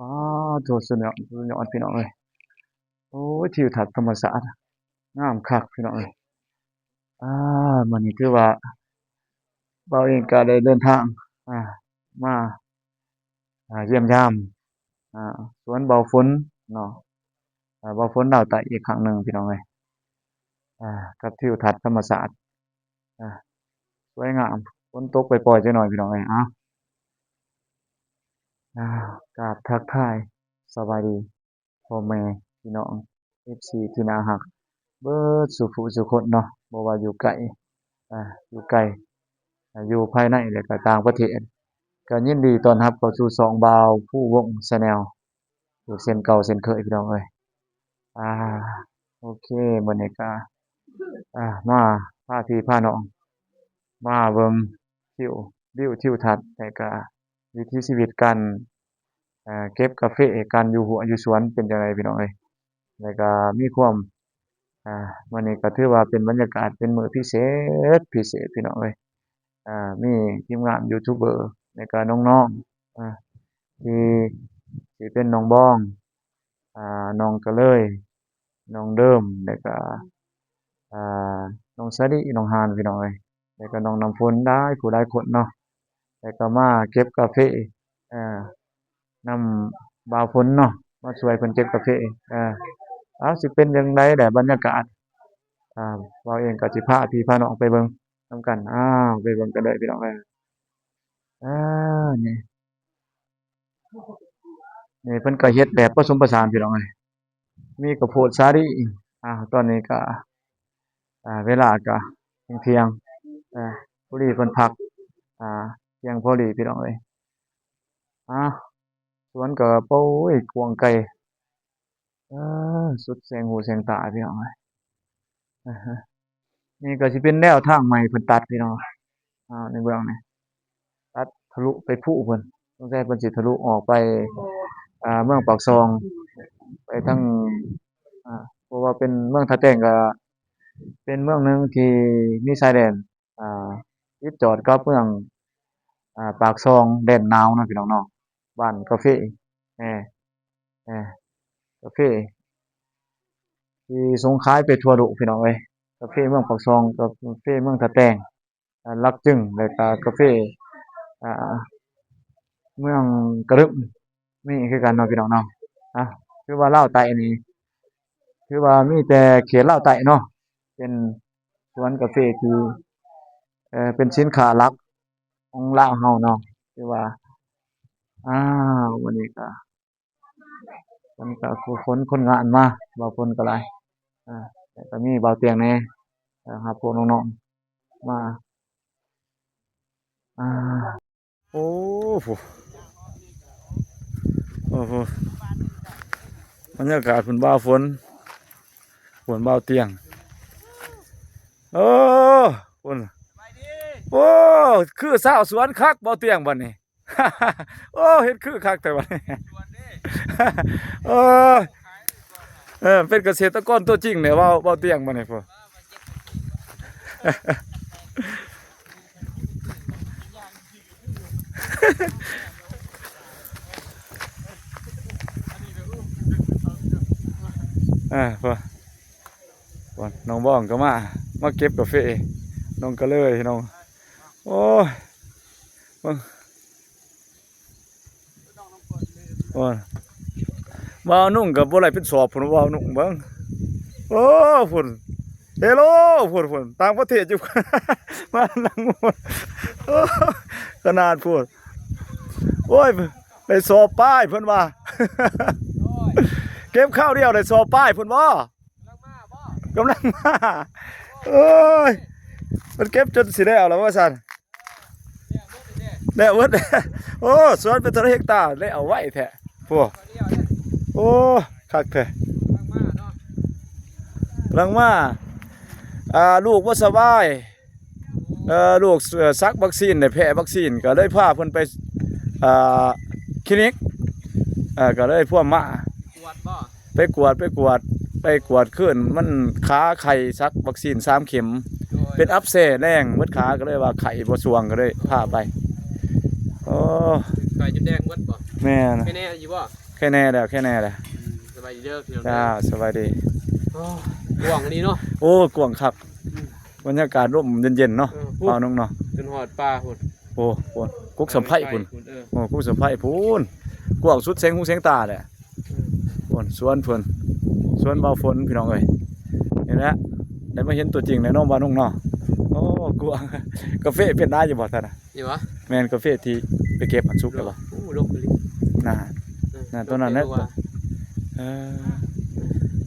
อ๋อโถสุดยอดพี่น้องเอ้ยโอ้ยทิวทัศน์ธรรมศาสตร์งามคักพี่น้องเอ้ยอามื้อนี้ถือว่าเราเองก็ได้เดินทางอ่ามาเยี่ยมยามสวนเบาฝนเนาะเบาฝนดาวไต่อีกครั้งหนึ่งพี่น้องเอ้ยกับทิวทัศน์ธรรมศาสตร์อาสวยงามฝนตกปล่อยๆจักหน่อยพี่น้องเอ้ยอากราบทักทายสบายดีพ่อแม่พี่น้อง FC ที่น่ารักเบิดสุขุสุคนเนาะบ่ว่าอยู่ไกลอยู่ไกลอยู่ภายในและก็ต่างประเทศก็ยินดีต้อนรับเข้าสู่ช่องบ่าวผู้วงแชนเนลอีกเช่นเก่าเช่นเคยพี่น้องเอ้ยอ่าโอเคมื้อนี้ก็มาพาพี่พาน้องมาเบิ่งทิวทิวทัศน์แล้วก็วิถีชีวิตการเก็บกาแฟการอยู่หัวอยู่สวนเป็นจั่งใดพี่น้องเอ้ยแล้วก็มีความมื้อนี้ก็ถือว่าเป็นบรรยากาศเป็นมื้อพิเศษพี่น้องเอ้ยมีทีมงานยูทูบเบอร์แล้วก็น้องๆที่เป็นน้องบ้องน้องเตะเลยน้องเดิมแล้วก็อ่น้องสะดิน้องหานพี่น้องเอ้ยแล้วก็น้องน้ำฝนหลายผู้หลายคนเนาะแล้วก็มาเก็บกาแฟอ่านำบ่าวฝนเนาะมาช่วยเพิ่นเก็บกาแฟอาสิเป็นจั่งใดแหละบรรยากาศบ่าวเองก็สิพาพี่พาน้องไปเบิ่งนำกันไปเบิ่งกันเลยพี่น้องเอ้ยอานี่เพิ่นก็เฮ็ดแบบผสมผสานพี่น้องเอ้ยมีข้าวโพดสาลีตอนนี้ก็เวลาก็เที่ยงๆพอดีเพิ่นพักอ่าเที่ยงพอดีพี่น้องเอ้ยอาสวนก็โอ๊ยกว้างไกลสุดแสงหูแสงตาพี่น้องเอ้ยอะฮะนี่ก็สิเป็นแนวทางใหม่เพิ่นตัดพี่น้องในเบื้องนี่ตัดทะลุไปพุเพิ่นสงสัยเพิ่นสิทะลุออกไปเมืองปากซองไปทางเพราะว่าเป็นเมืองท่าแจ้งก็เป็นเมืองหนึ่งที่มีชายแดนอ่าติดจอดกับเมืองปากซองแดนนาวเนาะพี่น้องเนาะบ้านกาเฟแอ้แอ้กาเฟที่ส่งขายไปทั่วโลกพี่น้องเอ้ยกาแฟเมืองปากซองกับกาแฟเมืองท่าแจ้งลักจึ้งแล้วก็กาแฟอ่าเมืองกะดึกมีคือกันเนาะพี่น้องเนาะอะคือว่าลาวใต้นี่คือว่ามีแต่เขตลาวใต้เนาะเป็นสวนกาแฟที่เป็นสินค้าหลักของลาวเราเนาะคือว่าวันนี้ก็มันก็คือคนงานมาบ่าวฝนก็หลายแต่ก็มีเบาเตียงแหน่รับพวกน้องๆมาอาโอ้โฮโอ้โฮบรรยากาศเพิ่นบ่าวฝนบ่าวเตียงโอ้พุ่นโอ้คือชาวสวนคักบ่าวเตียงบัดนี้โอ้เฮ็ดคือคักแต่บัดนี้โอ้เป็นเกษตรกรตัวจริงเนี่ยบ่าวเตียงบัดนี้พุ่นพุ่นน้องบ้องก็มาเก็บกาแฟน้องก็เลยน้องโอ้ยเบิ่งโอ้ยบ่าวนุ่งก็บ่ได้เป็นสอบพุ่นบ่าวนุ่งเบิ่งโอ้พุ่นเฮลโลพุ่นต่างประเทศอยู่ มานั่งพุ่นโอ้ขนาดพุ่นโอ้ยได้สอบป้ายเพิ่นว่า เก็บข้าวเดียวได้สอบป้ายเพิ่นบ่กำลังมาโอ้ยมันเก็บจนสิได้เอาแล้วว่าซั่นแล้วเบิดโอ้สวนเป็นเท่าเฮกตาร์ได้เอาไว้แท้พวกโอ้คักแท้กำลังมาลูกบ่สบายลูกซักวัคซีนได้แพ้วัคซีนก็เลยพาเพิ่นไปคลินิกก็เลยพวกมาไปกวดขึ้นมันขาไข่ซักวัคซีน3เข็มเป็นอักเสบแรงเบิดขาก็เลยว่าไข่บ่สวงก็เลยพาไปโอ้ไข่จนแดงเบิดบ่แม่นแม่แน่อยู่บ่ ค่แน่แล้วแค่แน่แหละ สบายดีเด้อพี่น้อง จ้าสบายดี โอ้ห่วงอันนี้เนาะ โอ้กวางคักบรรยากาศร่มเย็นๆเนาะ พูด เปล่าน้องเนาะ จนหอดปลาพุ่น โอ้พุ่นกุ๊กสัมไผ่พุ่น เออ โอ้กุ๊กสัมไผ่พุ่นกวางสุดเสียงหูเสียงตาแหละพุ่นสวนพุ่นสวนเบาฝนพี่น้องเอ้ยนี่แหละได้มาเห็นตัวจริงแล้วน้องบ้านน้องเนาะโอ้กวางกาแฟเป็นได้อยู่บ่ท่านน่ะ นี่วะ แม่นกาแฟที่ไปเก็บมันสุกแล้วบ่ โอ้ลกไปเลย น่า น่ะตัวนั้นแหละ ว่า เออ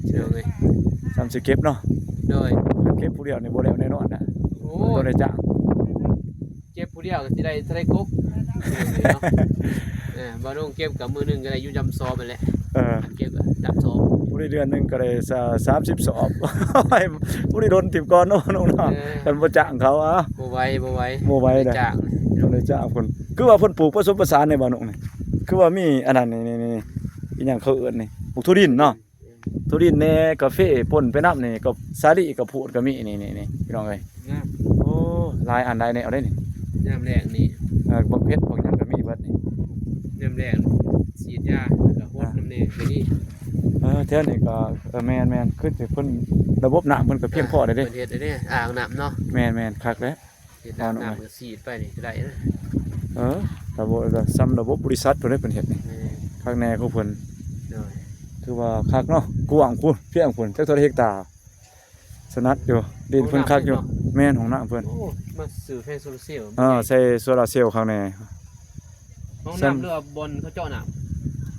เชื่อเลย สามสิเก็บเนาะ โดย เก็บผู้เดียวนี่บ่แล้วแน่นอนน่ะ โอ้ บ่ได้จ้าง เก็บผู้เดียวก็สิได้ทะเลกุ๊กบ่ต้องเก็บกับมือหนึงก็ได้อยู่จำซอไปแหละ เออ เก็บกับจำซอ ผู้ได้เดือนหนึงก็ได้30สอบ ผู้ได้โดนติบก่อนเนาะน้องเนาะกันบ่จ้างเขาอ่ะ บ่ไหวบ่ไหว บ่ไหวเด้อ จ้าง บ่ได้จ้างเพิ่นคือว่าเพิ่นปลูกผสมผสานในบ้านน้องนี่คือว่ามีอันนั้นนี่ๆอีหยังเขาเอิ้นนี่ปลูกทุดินเนาะทุดินแหน่กาแฟป่นไปนำนี่กับสาลี่กับพูดก็มีนี่ๆๆพี่น้องเอ้ย งาม โอ้หลายอันใดแนวได้นี่ ยามแรงนี่ บักเพชรบักหยังก็มีเบิดนี่ ยามแรงฉีดยาแล้วก็โหดน้ำเนยไปนี่ แถวนี้ก็แม่นๆคือสิเพิ่นระบบน้ำเพิ่นก็เพียงพอได้เด้ เปิดเฮ็ดได้เนี่ยอ่างน้ำเนาะ แม่นๆคักแล้ว เฮ็ดอ่างน้ำก็ฉีดไปนี่ก็ได้นะ ระบบก็ซ้ำระบบบริษัทเพิ่นได้เพิ่นเฮ็ดนี่ แม่ คักแน่ของเพิ่น โดย ถือว่าคักเนาะกว้างพุ่นเพียงพุ่นจักเท่าเฮกตาร์สนัดอยู่ดินเพิ่นคักอยู่แม่นของน้ำเพิ่น โอ้มาสื่อแฟนโซลาร์เซลล์ ใส่โซลาร์เซลล์ข้างใน ห้องน้ำเรือบนเขาเจาะน้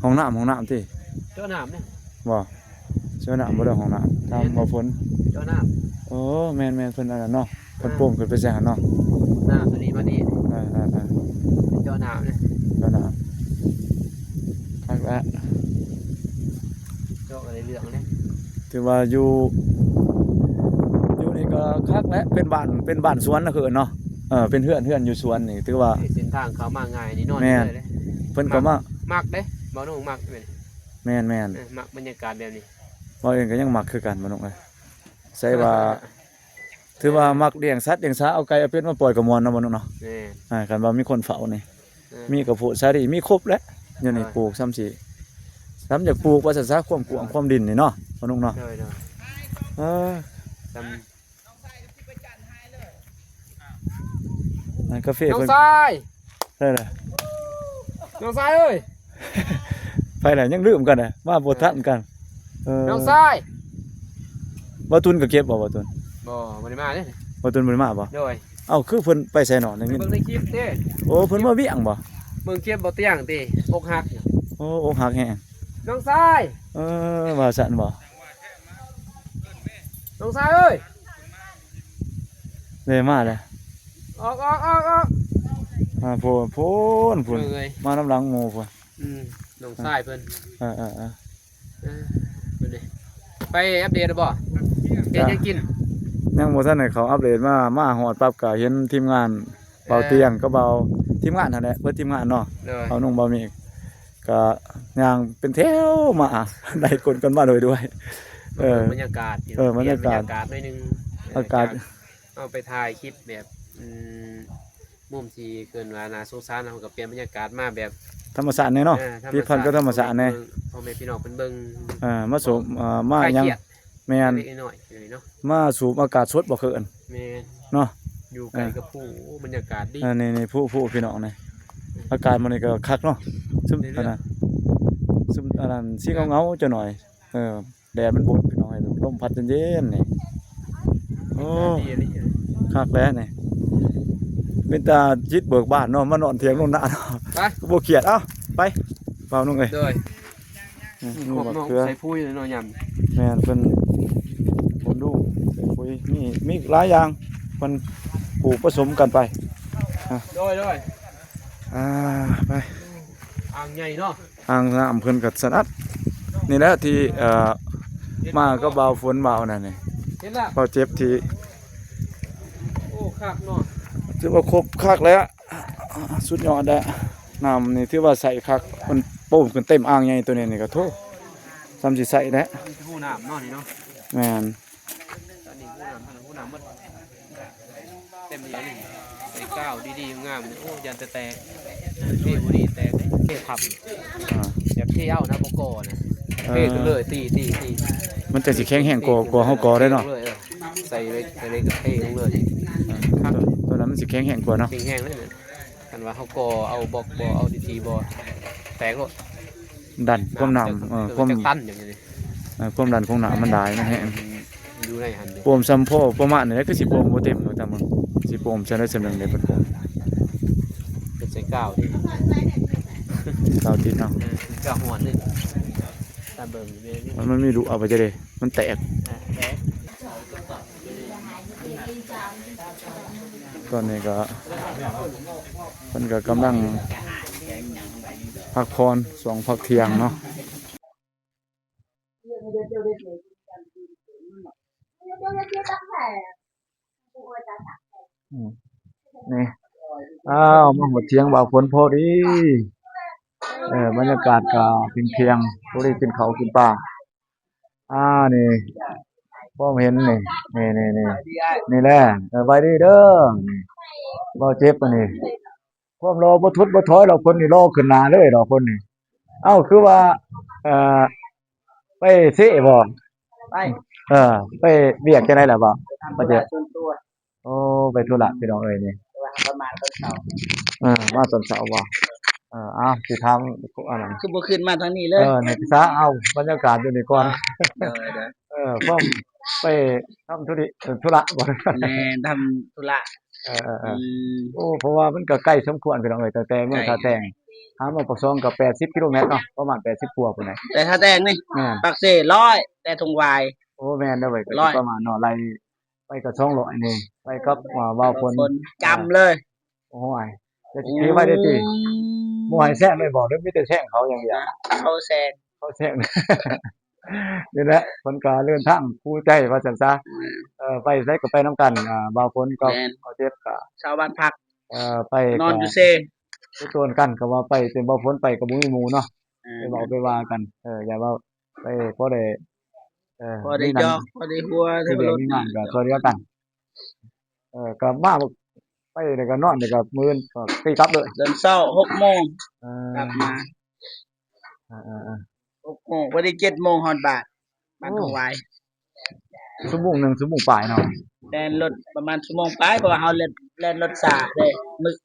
ห้องน้ำติ ำเจาะน้ำเนี่ย บ่เจ้าน้ำบ่ได้ห้องน้ำทำบ่ฝน เจาะน้ โอ้แม่นเพิ่นอันนั้นเนาะเพิ่นโป่งขึ้นไปแซงเนาะ ำน้ำตัวนี้มานี่ อ่า เจาะน้ำเนี่ย เจ้าน้ำคักแล้ว เจาะอะไรเรื่องเนี่ย ถือว่าอยู่นี่ก็คักแล้วเป็นบ้านสวนนะคือเนาะเป็นเฮือนอยู่สวนนี่ถือว่า เส้นทางเขามาง่ายนี่นอน แม่ เลยเลย เพิ่นก็มา มักเด้บ่น้องมักเป็น แม่น มักบรรยากาศแบบนี้ บ่เองก็ยังมักคือกันบ่น้องเอ้ยใส่ว่าถือว่ามักเลี้ยงสัตว์เลี้ยงสาเอาไก่เอาเป็ดมาปล่อยก็ม่วนเนาะบ่น้องเนาะ แม่ คันว่ามีคนเฝ้านี่มีกระโพดสาลีมีครบแล้วอยู่นี่ปลูกซ้ำสิซ้ำอยากปลูกว่าซั่นซะความกว้างความดินนี่เนาะบ่น้องเนาะ โดย เออ จำ อันกาแฟ น้อง เพิ่น ทราย ได้ล่ะ น้องทรายเอ้ย ไปแล้วยังลืมกันน่ะมาบ่ทันกันน้องทราย บ่ตุนก็เก็บบ่ตุน บ่ได้มาเด้ บ่ตุนบ่ได้มาบ่ โดย เอ้าคือเพิ่นไปไสเนาะได้ยิน เบิ่งในคลิปเด้ โอ้เพิ่นมาเวียงบ่ เบิ่งคลิปบ่เตียงติอกหัก โอ้อกหักแฮง น้องทราย ว่าซั่นบ่ น้องทรายเอ้ย เลยมาแล้ว ออก มาพุ่น เบิ่งเลย มาน้ำหลังหมู่พุ่น น้องทรายเพิ่น เออ เพิ่นดิไปอัปเดตบ่เฮ็ดหยังกิน ยังบ่ทันให้เขาอัปเดตมาฮอดปั๊บก็เห็นทีมงานเบาเตียงก็เบาทีมงานนั่นแหละเบิดทีมงานเนาะ โดย เอานุ่งเบามีก็ย่างเป็นแถวมา ได้คนกันมาโดยด้วย บรรยากาศ บรรยากาศ หน่อยนึง อากาศ เอาไปถ่ายคลิปแบบมุมที่เกินว่าน่าสงสารเราก็เปลี่ยนบรรยากาศมาแบบ ธรรมศาสตร์แน่เนาะที่พันก็ธรรมศาสตร์แน่ พ่อแม่พี่น้องเพิ่นเบิ่ง มาสูบมา คลาย ยัง เครียด แม่น เล็กน้อยอยู่นี่เนาะ มาสูบอากาศสดบ่เคิน แม่น เนาะ อยู่ไกลกับผู้บรรยากาศดี นี่ผู้พี่น้องนี่อากาศมันนี่ก็คักเนาะซึม เรื่อยๆ อันนั้นซึมอันนั้นสิเงาๆจังหน่อยแดดมันบดพี่น้องลมพัดเย็นๆนี่โอ้ ดีอะไรอย่างเงี้ย คักแล้วนี่เป็นตาจิตเบิกบานเนาะมานอนเถียงนอนหน้าเนาะ ไป บ่เครียดเอ้าไปเฝ้าน้องเอ้ย โดย นี่ ขอบ บัก น้อง เกลือ ใส่ผู้อยู่ในน้อยย แม่นเพิ่นผมดูใส่ปุ๋ยมีหลายอย่างเพิ่นปลูกผสมกันไป ำโดย ไป อ่างใหญ่เนาะ อ่างน้ำเพิ่นก็สนัดนี่แหละที่มาก็เบาฝนเบานั่นนี่ เห็นแล้ว เบาเจ็บที่ โอ้คักเนาะ ถือว่าครบคักแล้วสุดยอดแล้วน้ำนี่ถือว่าใส่คักมันโป่งขึ้นเต็มอ่างใหญ่ตัวนี้นี่ก็โทซ้ำสิใส่แล้ว มีผู้น้ำเนาะนี่เนาะ แม่น อันนี้ผู้น้ำหมดเต็มเลยนี่ใส่ก้าวดีๆงามๆนี่โอ้ยันจะแตกเท่บุรีแตกเลย เททับ อ่า แบบเทเอานะบ่ก่อนะเทขึ้นเลยตีมันจะสิแข็งแรงกว่าเฮากอได้เนาะ ลยใส่เลยก็เทลงเลย อ่าตัวนั้นมันสิแข็งแรงกว่าเนาะ แห้งๆเลยนะกันว่าเฮาก่อเอาบอกบ่เอาดีๆบ่แตกโลด ดันความน้ำความ จะตันอย่างนี้ ความดันของน้ำมันได้มันแห้ง อยู่ในหัน โปมซัมโพประมาณนี้ก็สิโปมบ่เต็มเนาะแต่มึงสิโปมจะได้สำนึงได้เพิ่นโปม เป็นใส่ก้าวที่ กาวติดเนาะ ก้าวหวนนี่ตาเบิ่งนี่ มันมีรูเอาไปจะได้มันแตก แตก ตอนนี้ก็เพิ่นก็กำลังพักผ่อนช่วงพักเที่ยงเนาะอืมนี่อ้าวมาหมดเที่ยงบ่าวฝนพอดีบรรยากาศก็เที่ยงๆพอดีกินข้าวกินปลานี่พ่อเห็นนี่นี่แหละไปดีเด้อนี่บ่เจ็บอันนี้ความรอบ่ทุดบ่ถอยดอกคนนี่รอขึ้นหน้าเลยดอกคนนี่เอ้าคือว่าเอ่อไปสิบ่ไปไปเวียกจังได๋ล่ะบ่บ่เจ็บโอ้ไปธุระพี่น้องเอ้ยนี่ประมาณตอนเช้ามาตอนเช้าบ่อ้าวสิถามอันนั้น คือบ่ขึ้นมาทางนี้เลย นี่ซะเอาบรรยากาศอยู่นี่ก่อน เด้อ ผมไปทำธุระบ่ แม่นทำธุระ เอ อื อ ม โอ้เพราะว่ามันก็ใกล้สมควรพี่น้องเอ้ยแต่เมืองท่าแตงหามาปากซองก็80กิโลเมตรเนาะประมาณ80กว่าพุ่นน่ะ แต่ถ้าแต่งนี่ แม่น ปักเซ่100แต่ทงวาย โอ้แม่นเด้อเว้ยก็ ร้อย ประมาณเนาะไล่ไปก็200นี่ไปกับว่าวคน คนจำเลย โอ้ยจะสิถือไว้ได้ติบ่ให้แซงเลยบ่หรือมีแต่แซงเขาอย่างเดียว เขาแซง เขาแซง นี่แหละเพิ่นก็เดินทางคู่ใจว่าซั่นซะไปไสก็ไปนำกันบ่าวฝนก็เขาเจ็บก็ ชาวบ้านพัก ไป นอน ก็ อยู่เซ่ ไปโซนกันก็ว่าไปแต่บ่พ้นไปก็บ่มีหมู่เนาะ เอ ไป อ เว้าไปว่ากันอย่าว่าไปพอได้พอได้จอกพอได้หัว ที่ เท เรี ร ยน ถ มีงานก็ช่วยเหลือกันก็มาไปแล้วก็นอนแล้วก็มื้ออนก็ตีกลับเลย เดินเช้า6 โมง เอก ลับมา อ 6 โมงพอดี7 โมงฮอดบ้านบ้านทงวาย ชั่วโมงหนึงชั่วโมงปลายเนาะ แล่นรถประมาณชั่วโมงปลายเพราะว่าเฮาแล่นรถสาเด้มึก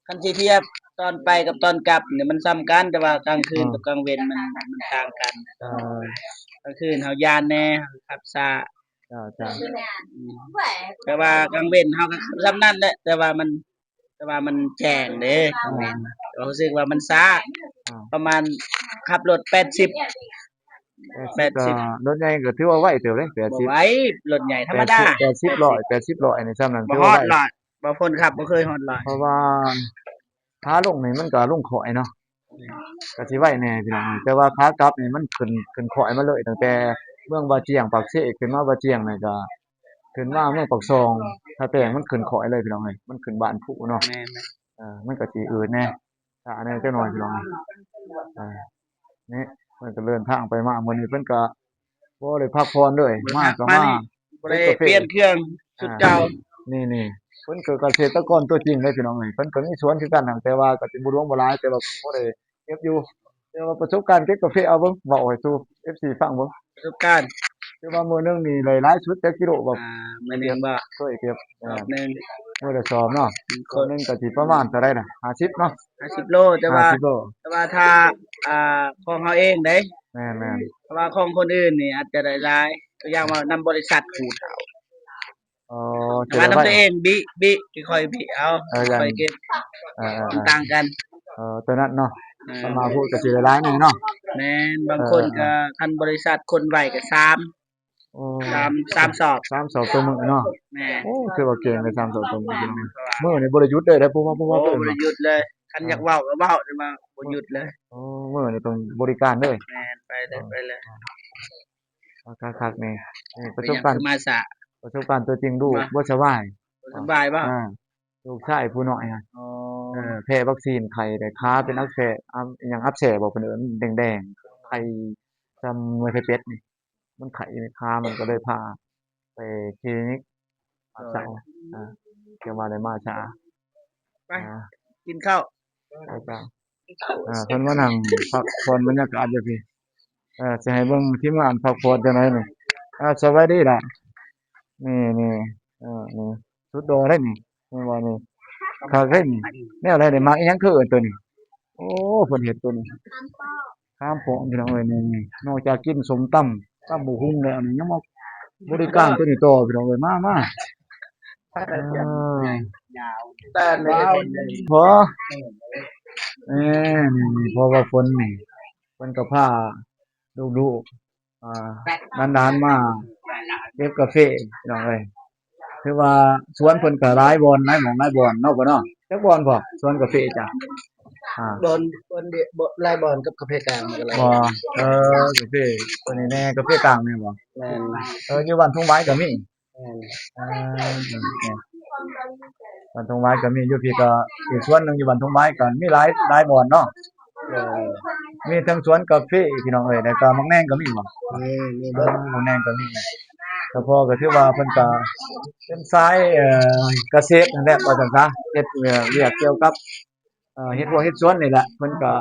คันสิเทียบตอนไปกับตอนกลับเนี่ยมันซ้ำกันแต่ว่ากลางคืนกับกลางเว้นมันต่างกัน เออก ลางคืนเฮาย่านแน่ขับช้า จ้า อืมแต่ว่ากลางเว้นเฮาก็ส่ำนั้นแหละแต่ว่ามันแจ้งเด้กลางเว้นเรารู้สึกว่ามันช้าประมาณขับรถ80 ก็รถใหญ่ก็ถือว่าไวเติบเลยบ่ไหวรถใหญ่ธรรมดา80 100นี่ซ้ำนั้น บ่ ถือ ฮ ว่า อ ไว ดร้อยบ่พ้นขับบ่เคยฮอดร้อย เพราะว่าขาลงนี่มันก็ลงข้อยเนาะก็สิไว้แหน่พี่น้องแต่ว่าขากลับนี่มันขึ้นข้อยมาเลยตั้งแต่เมืองบาเจียงปากเสขึ้นมาบาเจียงนี่ก็ขึ้นมาเมืองปากซองถ้าแต่งมันขึ้นข้อยเลยพี่น้องเอ้ยมันขึ้นบ้านผู้เนาะ แม่น มันก็สิอืดแหน่ช้าแหน่จักหน่อยพี่น้องเออนี่เพิ่นก็เดินทางไปมามื้อนี้เพิ่นก็บ่ได้พักผ่อนเลยมาก็มา บ่ได้เปลี่ยนเครื่องชุดเก่า นี่เพิ่นก็เกษตรกรตัวจริงเลยพี่น้องเอ้ยเพิ่นก็มีสวนคือกันนั่นแต่ว่าก็สิบ่รวมบ่หลายแต่ว่าบ่ได้เก็บอยู่แต่ว่าประสบการณ์เก็บกาแฟเอาเบิ่งเว้าให้สู่ FC ฟังเบิ่ง ประสบการณ์ คือว่ามื้อหนึงนี่ได้หลายสุดจักกิโลแบบ มื้อหนึงบ่ เคยเก็บรอบหนึง มื้อละสอบเนาะ ค คน น หนึงก็สิประมาณเท่าใดน่ะ50เนาะ 50โลแต่ว่า 50โล ถ้าของเฮาเองเด้ แม่น เพราะว่าของคนอื่นนี่อาจจะได้หลายตัวอย่างว่านำบริษัทขูดเอา ๆอ๋อ แต่ว่านำตัวเองบิค่อยๆบิเอาค่อยๆเก็บ เอ มัน อ ต่างกัน ตัวนั้นเนาะ เออ ถ้ามาพูดก็สิได้หลายหน่อยเนาะ แม่นบางคนก็คันบริษัทคนไว้ก็3 โอ้ 3สอบ 3สอบตัวมื้อเนาะ แม่น โอ้คือว่าเก่งเลย3สอบตัวมื้อพี่น้องมื้อนี่บ่ได้หยุดเลยเด้อผู้ว่า โอ้ เพิ่น บ่ได้หยุดเลยคันอยากเว้าก็เว้าได้มาบ่หยุดเลย อ๋อมื้อนี่ต้องบริการเลย แม่นไปเลย คักๆนี่ประ เป็น ส ห บ ยัง การ คื ณ์ อมาสะ ประสบการณ์ตัวจริงดูบ่สบาย สบายบ่ ลูกชายผู้น้อยอะ อ๋อ แพ้วัคซีนไข้ได้ขาเป็นอักเสบอิหยังอักเสบบ่เพิ่นเอิ้นแดงๆไข้ซำหน่วยไข้เป็ดนี่มันไข้ในขามันก็เลยพาไปคลินิกเช้าเกี่ยวว่าได้มาช้า ไปกินข้าว ไปจ้ะ เพิ่นมานั่งพักผ่อนบรรยากาศอยู่พี่สิให้เบิ่งทีมงานพักผ่อนจังไดนี่สวัสดีล่ะนี่นี่สุดโดเด้นี่นี่ว่านี่คักเด้นี่แนวใดได้มักอิหยังคือเอิ้นตัวนี้โอ้เพิ่นเฮ็ดตัวนี้ข้ามโปะพี่น้องเอ้ยนี่นอกจากกินส้มตำบักหุ่งแล้วนี่ยังมาบริการตัวนี้ต่อพี่น้องเอ้ยมาเออ แต่ในเห็นเลย พอนี่พอว่าฝนนี่เพิ่นก็พาลูกๆนานๆมาเก็บกาแฟพี่น้องเอ้ยคือว่าสวนเพิ่นก็หลายบ่อนหลายหม้องหลายบ่อนเนาะบ่เนาะจักบ่อนพอสวนกาแฟจ้ะอ่า บอลบอลเดียบอลไล่บอลกับกาแฟกลางมันก็ไล่ บ่กาแฟตัวนี้แน่กาแฟกลางนี่บ่ แม่น อยู่บ้านทุ่งไม้ก็มี แม่น บ้านทุ่งไม้ก็มีอยู่พี่ก็อีกสวนหนึงอยู่บ้านทุ่งไม้ก็มีหลายบ่อนเนาะ เออ มีทั้งสวนกาแฟพี่น้องเอ้ยแล้วก็มักแนงก็มีบ่ มีเบิด มักแนงก็มีแต่พอก็ถือว่าเพิ่นก็เป็นสายเกษตรนั่นแหละว่าจังซะเฮ็ดเวียกเกี่ยวกับเฮ็ดเฮ็ดสวนนี่แหละเพิ่นก็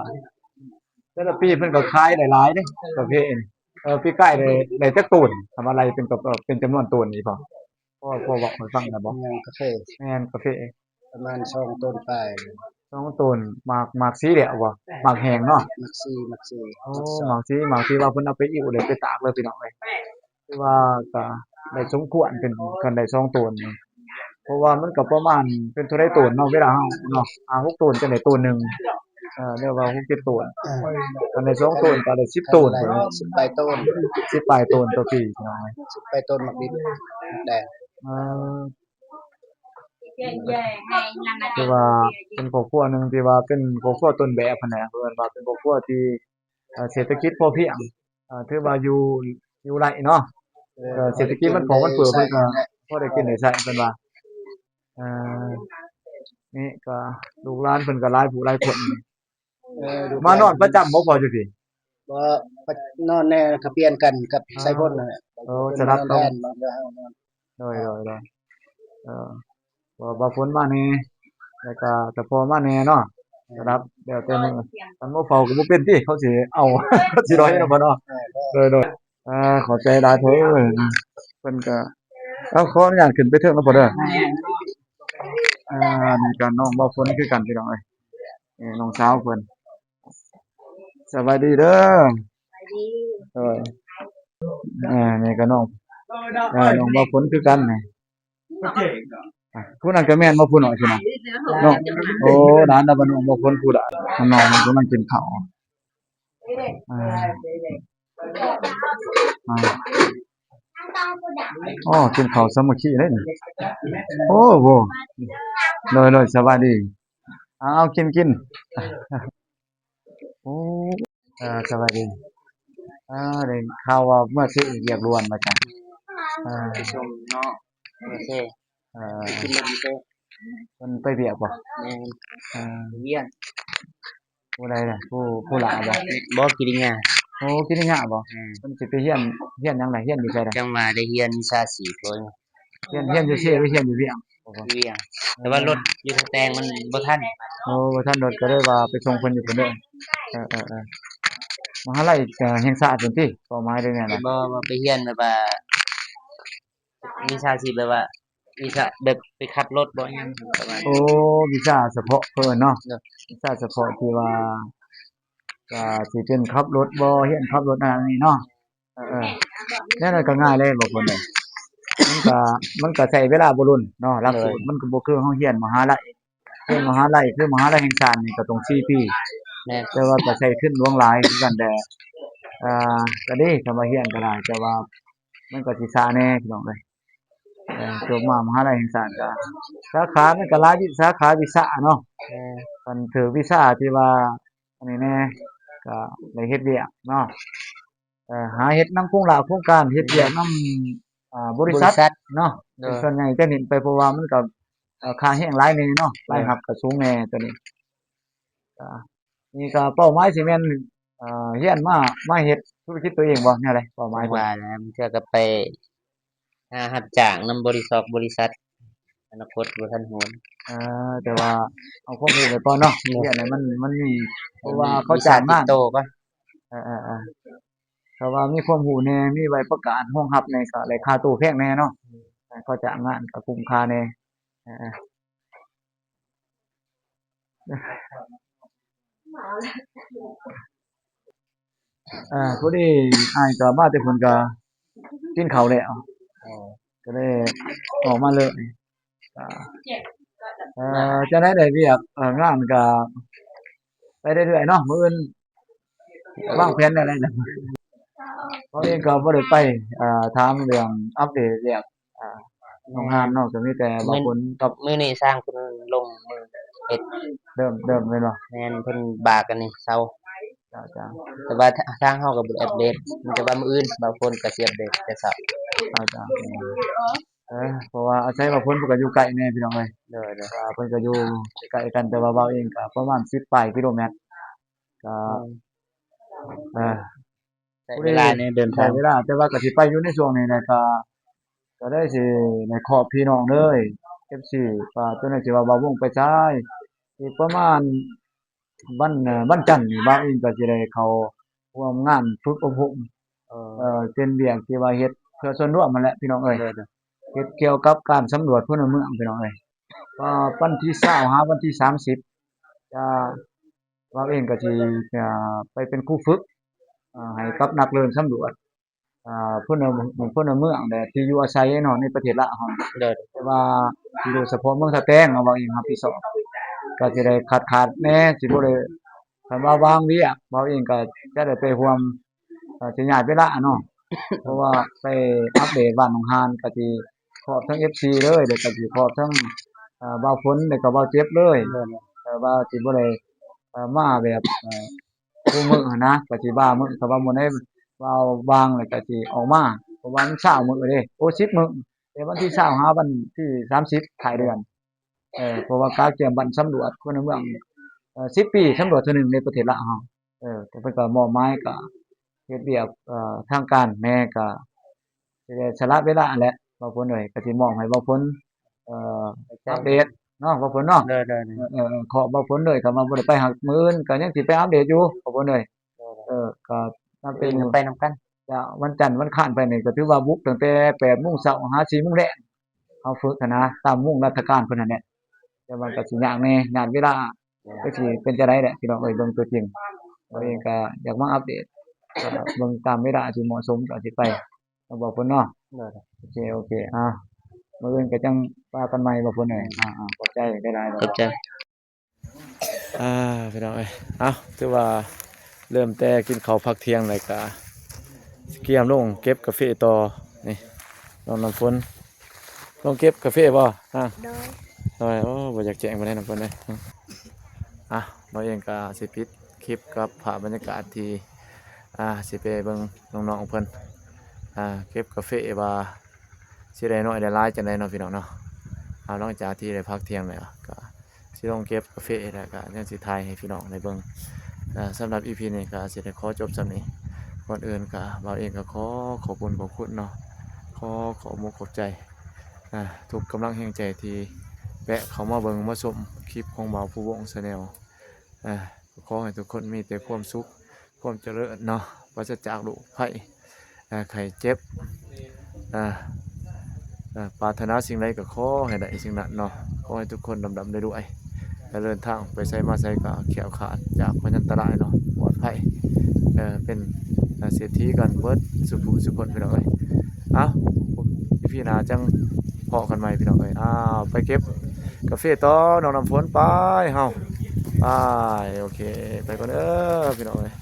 แต่ละปีเพิ่นก็ขายได้หลายเด้กาแฟนี่ปีกายได้จักตูนทำอะไรเป็นกับเป็นจำนวนตูนนี่พอบอกให้ฟังได้บ่ ยังกาแฟ แม่นกาแฟ ประมาณ2ต้นปลาย 2ตูนหมากสีแหละบ่หมากแห้งเนาะ มักซี โอ้หมากสีว่าเพิ่นเอาไปอิ่วเลยไปตากเลยพี่น้องเอ้ยคือว่าก็ได้สมควรเป็นกันได้2ตูนนี่เพราะว่ามันก็ประมาณเป็นเท่าใดตูนเนาะเวลาเฮาเนาะ6ตูนจังได๋ตูนหนึงเรียกว่า6 7ตูนกันได้2ตูนก็ได้10ตูน 10ปลายต้น 10ปลายตูนต่อปีพี่น้องเอ้ย 10ปลายต้นมักดิบแดง เอ่อคือว่าเป็นครอบครัวหนึงที่ว่าเป็นครอบครัวต้นแบบหั้นแหละเพิ่นว่าเป็นครอบครัวที่เศรษฐกิจพอเพียงถือว่าอยู่ไร่เนาะเศรษฐกิจมันพอมันเฟื่อเพิ่นก็พอได้กินได้ใช้เพิ่นว่าเอ่อนี่ก็ลูกหลานเพิ่นก็หลายผู้หลายคนมานอนประจำบ่พออยู่พี่ บ่นอนแน่ก็เปลี่ยนกันกับไซพ่นนั่นแหละ สลับ แท กัน นบางเทื่อเฮานอน โดยเอ่อว่าฝนมาแหน่แล้วก็แต่พอมาแหน่เนาะครับแล้วแต่มื้อคันบ่เฝ้าก็บ่เป็นติเขาสิเอา เขาสิรอให้เนาะบ่เนาะโดยขอบใจหลายเด้อเพิ่นก็ขออนุญาตขึ้นไปเทิงแล้วบ่เด้อนี่ก็น้องบ่ฝนคือกันพี่น้องเอ้ยนี่น้องสาวเพิ่นสวัสดีเด้อเออนี่ก็น้องน้องบ่ฝนคือกันนี่ผู้นั้นก็แม่นบ่ผู้น้อยสินะน้องโอ้หลานน่ะบ่น้องบ่ฝนผู้ละน้องมันกำลังกินข้าวอ่าอ่าอ๋อกินข้าวสามัคคีเลยนี่โอ้โหเลยสวัสดีเอากินโอ้สวัสดีได้ข่าวว่าเมื่อซื้อเรียกรวนมาจ้ะอ่า ชมเนาะโอเค เอ่อ กินแล้วโอเค เพิ่นไปเวียกบ่ แม่น อ่า เยี่ยน ผู้ใดล่ะผู้หลาบ่ บ่กินงา โอ้กินยากบ่เพิ่นสิไปเฮียนหยังล่ะเฮียนอยู่ไสล่ะ จังว่าได้เฮียนวิชาสีโพน เฮียนอยู่เชหรือเฮียนอยู่เวียง เวียงแต่ว่ารถอยู่ทางแตงมันบ่ทัน โอ้บ่ทันรถก็เลยว่าไปส่งเพิ่นอยู่พุ่นเด้อมหาลัยแห่งชาติพุ่นติเป้าหมายเด้อเนี่ยล่ะ บ่ไปเฮียนแบบว่าวิชาชีพแบบว่าวิชาแบบไปขับรถบ่หยังประมาณ โอ้วิชาเฉพาะเพิ่นเนาะ เนาะ วิชาเฉพาะที่ว่าก็สิเป็นขับรถบ่เฮียนขับรถอันนี้เนาะแน่นอนก็ง่ายเลยบอกเพิ่นเด้อมันก็ใช้เวลาบ่รุนเนาะหลักสูตรมันก็บ่คือเฮาเรียนมหาลัยคือมหาลัยแห่งชาตินี่ก็ต้อง4ปี แม่น แต่ว่าก็ใช้ทุนหลวงหลายคือกันแต่ก็ดีถ้ามาเรียนก็ได้แต่ว่ามันก็สิช้าแหน่พี่น้องเอ้ยจบมามหาลัยแห่งชาติก็สาขามันก็หลายสาขาวิชาเนาะคันถือวิชาที่ว่าอันนี้แหน่ก็ได้เฮ็ดเวียกเนาะหาเฮ็ดนำโครงการเฮ็ดเวียกนำบริษัทเนาะเป็นส่วนใหญ่จะเน้นไปเพราะว่ามันก็ค่าแรงหลายแหน่เนาะรายรับก็สูงแหน่ตัวนี้ก็นี่ก็เป้าหมายสิแม่นเรียนมาเฮ็ดธุรกิจตัวเองบ่แนวใดเป้าหมายเพิ่น ว่าแล้วมันเทื่อก็ไปหารับจ้างนำบริษัท อนาคตบ่ทันโหน แต่ว่าเอาข้อมูลไปก่อนเนาะเรียนให้มันมีเพราะว่าเขาจ้างงาน โตก่อน เออๆถ้าว่ามีความรู้แหน่มีใบประกาศรองรับแหน่ก็ได้ค่าตู้แพงแหน่เนาะเขาจ้างงานก็คุ้มค่าแหน่เออพอดีอ้ายก็มาแต่เพิ่นก็กินข้าวแล้วก็เลยออกมาเลยก็จะได้เวียกงานก็ไปเรื่อยๆเนาะมื้ออื่นวางแผนได้แล้วเพราะเองก็บ่ได้ไปถามเรื่องอัปเดตเรียกของงานเนาะก็มีแต่บางคนกับ มื้อนี้สร้างเพิ่นลงมือเฮ็ด เริ่มแม่นบ่ แม่นเพิ่นบากกันนี่เซา จ้า แต่ว่าทางเฮาก็บ่ได้อัปเดตมันจะว่ามื้ออื่นบางคนก็สิอัปเดตแต่เช้า จ้าเพราะว่าอาศัยว่าเพิ่นก็อยู่ไกลแน่พี่น้องเอ้ย เด้อ เพิ่นก็อยู่ใกล้กันแต่ว่าเว้าเองก็ประมาณ10ปลายกิโลเมตรก็เออ ใช้เวลาในเดิน ใช้ ทาง เวลาแต่ว่าก็สิไปอยู่ในช่วงนี้แหละก็ได้สิได้ขอบพี่น้องเลย FC ว่าตัวนั้นสิว่าบ่าวงไปซ้ายอีกประมาณวันจันทร์นี่บ่าวเองก็สิได้เข้าร่วมงานฝึกอบรมเป็นเวียกที่ว่าเฮ็ดเพื่อส่วนรวมนั่นแหละพี่น้องเอ้ยเฮ็ดเกี่ยวกับการสำรวจพลเมืองพี่น้องเอ้ยวันที่20หาวันที่30จะบ่าวเองก็สิไปเป็นครูฝึกให้กับนักเรียนสำรวจพลเมืองที่อยู่อาศัยเนาะในประเทศลาวเฮา เด้อ แต่ว่าโดยเฉพาะเมืองสะแตงเอาว่าเองรับผิดชอบก็สิได้ขาดแหน่สิบ่ได้คันว่าวางเวียกเว้าเองก็จะได้ไปร่วมสิย้ายเวลาเนาะ เพราะว่าไปอัปเดตบ้านหนองหานก็สิขอบทั้ง FC เลยแล้วก็สิขอบทั้งบ่าวฝนแล้วก็บ่าวเจ็บเลยว่าสิบ่ได้มาแบบคู่มื้อหั้นนะก็สิว่ามื้อถ้าว่ามื้อใดว่าวางแล้วก็สิออกมาเพราะว่ามัน20มื้อเด้โอ้10มื้อ แต่วันที่20หาวันที่30ท้ายเดือนเพราะว่าการเตรียมบัตรสำรวจคนเมือง10ปีสำรวจเทื่อหนึ่งในประเทศลาวเฮาแต่เพิ่นก็มอบหมายก็เฮ็ดเวียกทางการแหน่ก็สิได้สละเวลาแหละบางคนเอ้ยก็สิมอบให้บางคนอัปเดตเนาะบางคนเนาะ เด้อ ขอบางคนเลยถ้าว่าบ่ได้ไปหักมื้ออื่นก็ยังสิไปอัปเดตอยู่บางคนเอ้ยก็ถ้าเป็ เป็น นไปนํกัน จะวันจันทร์วันอังคารไปนี่ก็ถือว่าบุกตั้งแต่8:00 นหา4:00 นแลงเฮาฝึกหั้นนะตามมุ่งราชการเพิ่นนั่นแหละแต่มันก็สิยากแหน่ยากเวลาก็สิเป็นจังได๋แหละพี่น้องเอ้ยเบิ่งตัวจริงเราเองก็อยากมาอัปเดตเบิ่งตามเวลาที่เหมาะสมก็สิไปก็บอกเพิ่นเนาะโอเคมื้ออื่นก็จังว่ากันใหม่บ่เพิ่นเอ้ยขอบใจหลายๆ เข้าใจ พี่น้องเอ้ยถือว่าเริ่มแต่กินข้าวพักเที่ยงเลยก็เกียมลงเก็บกาแฟต่อนี่น้องน้ำฝนลงเก็บกาแฟบ่โดยโอ้บ่อยากแจ้งบ่ได้น้ำฝนเลยเราเองก็สิปิดคลิปกับภาพบรรยากาศที่สิไปเบิ่งน้องๆเพิ่นเก็บกาแฟว่าสิได้น้อยได้หลายจังได๋เนาะพี่น้องเนาะหลังจากที่ได้พักเที่ยงแล้วก็สิลงเก็บกาแฟแล้วก็ยังสิถ่ายให้พี่น้องได้เบิ่งสำหรับ EP นี้ก็สิได้ขอจบส่ำนี้ก่อนอื่นก็เราเองก็ขอขอบคุณเนาะขอมุกขอบใจทุกกำลังแห่งใจที่แวะเข้ามาเบิ่งมาชมคลิปของบ่าวผู้วงชาแนลขอให้ทุกคนมีแต่ความสุขความเจริญเนาะปราศจากโรคภัยไข้เจ็บปรารถนาสิ่งใดก็ขอให้ได้สิ่งนั้นเนาะขอให้ทุกคนดำๆได้ด้วยเดินทางไปใส่มาใส่ก็แขวขาดจากพยันตรายเนาะปลอดภัยเป็นเศรษฐีกันเบิดสุขสุขคนพี่น้องเอ้ยพี่นาจังพอกันใหม่พี่น้องเอ้ยไปเก็บกาแฟต่อน้องน้ำฝนไปเฮาไปโอเคไปก่อนพี่น้องเอ้ย